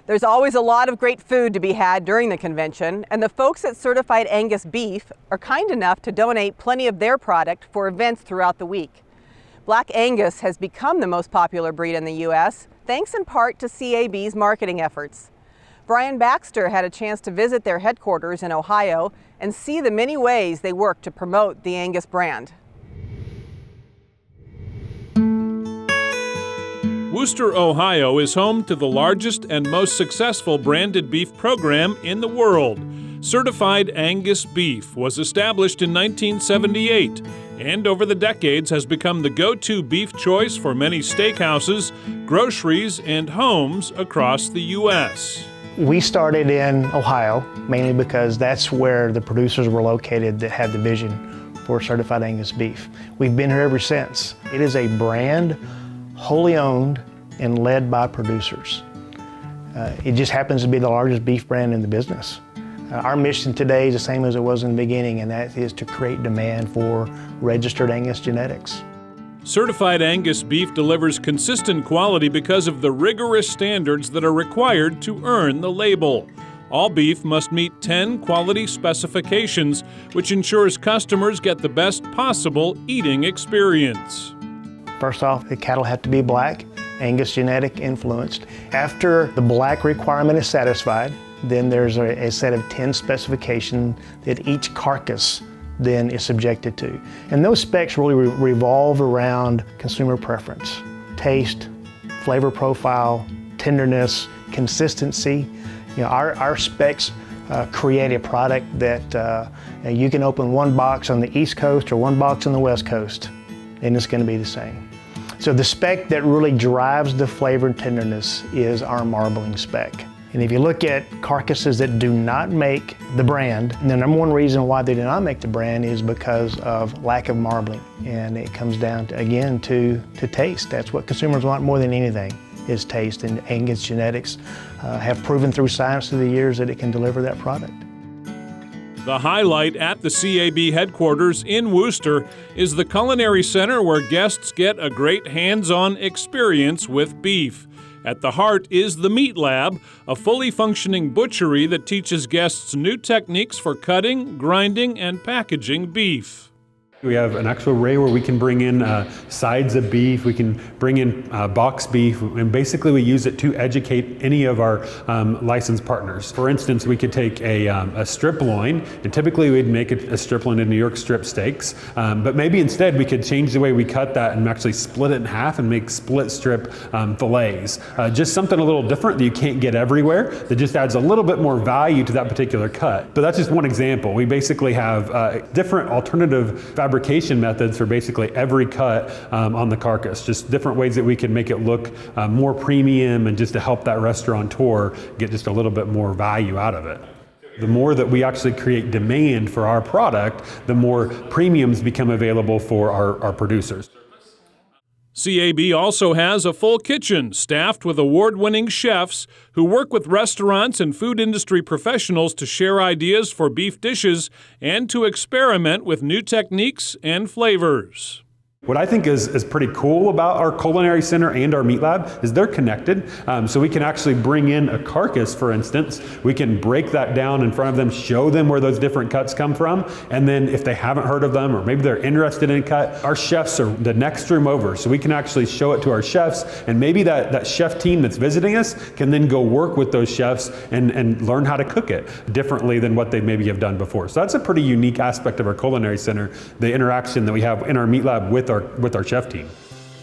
There's always a lot of great food to be had during the convention, and the folks at Certified Angus Beef are kind enough to donate plenty of their product for events throughout the week. Black Angus has become the most popular breed in the U.S., thanks in part to CAB's marketing efforts. Brian Baxter had a chance to visit their headquarters in Ohio and see the many ways they work to promote the Angus brand. Wooster, Ohio is home to the largest and most successful branded beef program in the world. Certified Angus Beef was established in 1978 and over the decades has become the go-to beef choice for many steakhouses, groceries, and homes across the U.S. We started in Ohio mainly because that's where the producers were located that had the vision for Certified Angus Beef. We've been here ever since. It is a brand wholly owned and led by producers. It just happens to be the largest beef brand in the business. Our mission today is the same as it was in the beginning, and that is to create demand for registered Angus genetics. Certified Angus Beef delivers consistent quality because of the rigorous standards that are required to earn the label. All beef must meet 10 quality specifications, which ensures customers get the best possible eating experience. First off, the cattle have to be black, Angus genetic influenced. After the black requirement is satisfied, then there's a set of 10 specifications that each carcass then is subjected to. And those specs really revolve around consumer preference, taste, flavor profile, tenderness, consistency. You know, our specs create a product that you can open one box on the East Coast or one box on the West Coast, and it's going to be the same. So the spec that really drives the flavor and tenderness is our marbling spec. And if you look at carcasses that do not make the brand, the number one reason why they do not make the brand is because of lack of marbling. And it comes down to, again, to taste. That's what consumers want more than anything, is taste. And Angus genetics have proven through science through the years that it can deliver that product. The highlight at the CAB headquarters in Wooster is the Culinary Center, where guests get a great hands-on experience with beef. At the heart is the Meat Lab, a fully functioning butchery that teaches guests new techniques for cutting, grinding, and packaging beef. We have an actual array where we can bring in sides of beef, we can bring in box beef, and basically we use it to educate any of our licensed partners. For instance, we could take a strip loin, and typically we'd make a strip loin in New York strip steaks, but maybe instead we could change the way we cut that and actually split it in half and make split strip fillets. Just something a little different that you can't get everywhere, that just adds a little bit more value to that particular cut. But that's just one example. We basically have different alternative fabrication methods for basically every cut on the carcass, just different ways that we can make it look more premium and just to help that restaurateur get just a little bit more value out of it. The more that we actually create demand for our product, the more premiums become available for our producers. CAB also has a full kitchen staffed with award-winning chefs who work with restaurants and food industry professionals to share ideas for beef dishes and to experiment with new techniques and flavors. What I think is pretty cool about our Culinary Center and our Meat Lab is they're connected. So we can actually bring in a carcass, for instance. We can break that down in front of them, show them where those different cuts come from, and then if they haven't heard of them or maybe they're interested in a cut, our chefs are the next room over. So we can actually show it to our chefs, and maybe that chef team that's visiting us can then go work with those chefs and learn how to cook it differently than what they maybe have done before. So that's a pretty unique aspect of our Culinary Center, the interaction that we have in our Meat Lab with our chef team.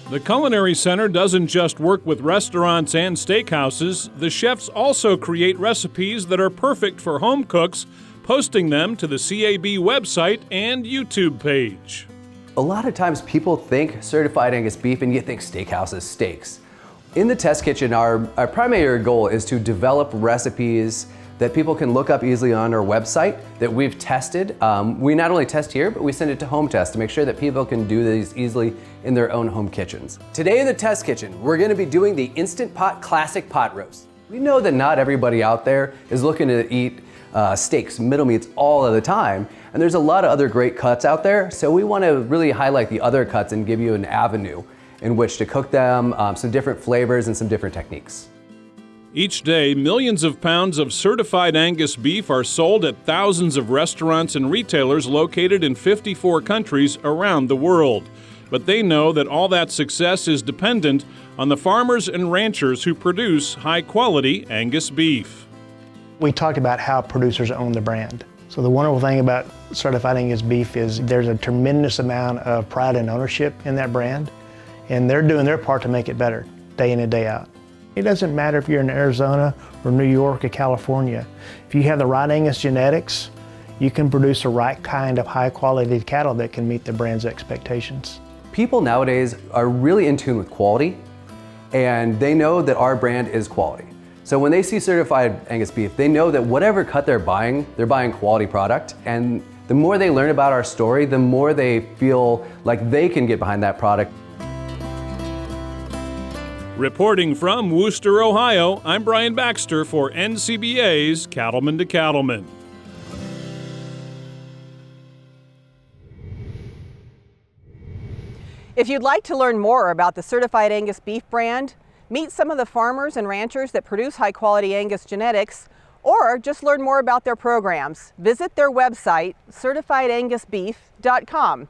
The Culinary Center doesn't just work with restaurants and steakhouses. The chefs also create recipes that are perfect for home cooks, posting them to the CAB website and YouTube page. A lot of times people think Certified Angus Beef and you think steakhouses, steaks. In the test kitchen, our primary goal is to develop recipes that people can look up easily on our website that we've tested. We not only test here, but we send it to home test to make sure that people can do these easily in their own home kitchens. Today in the test kitchen, we're gonna be doing the Instant Pot Classic Pot Roast. We know that not everybody out there is looking to eat steaks, middle meats all of the time, and there's a lot of other great cuts out there, so we wanna really highlight the other cuts and give you an avenue in which to cook them, some different flavors and some different techniques. Each day, millions of pounds of certified Angus beef are sold at thousands of restaurants and retailers located in 54 countries around the world. But they know that all that success is dependent on the farmers and ranchers who produce high-quality Angus beef. We talked about how producers own the brand. So the wonderful thing about Certified Angus Beef is there's a tremendous amount of pride and ownership in that brand, and they're doing their part to make it better, day in and day out. It doesn't matter if you're in Arizona or New York or California. If you have the right Angus genetics, you can produce the right kind of high-quality cattle that can meet the brand's expectations. People nowadays are really in tune with quality, and they know that our brand is quality. So when they see Certified Angus Beef, they know that whatever cut they're buying quality product. And the more they learn about our story, the more they feel like they can get behind that product. Reporting from Wooster, Ohio, I'm Brian Baxter for NCBA's Cattleman to Cattleman. If you'd like to learn more about the Certified Angus Beef brand, meet some of the farmers and ranchers that produce high-quality Angus genetics, or just learn more about their programs, visit their website, certifiedangusbeef.com.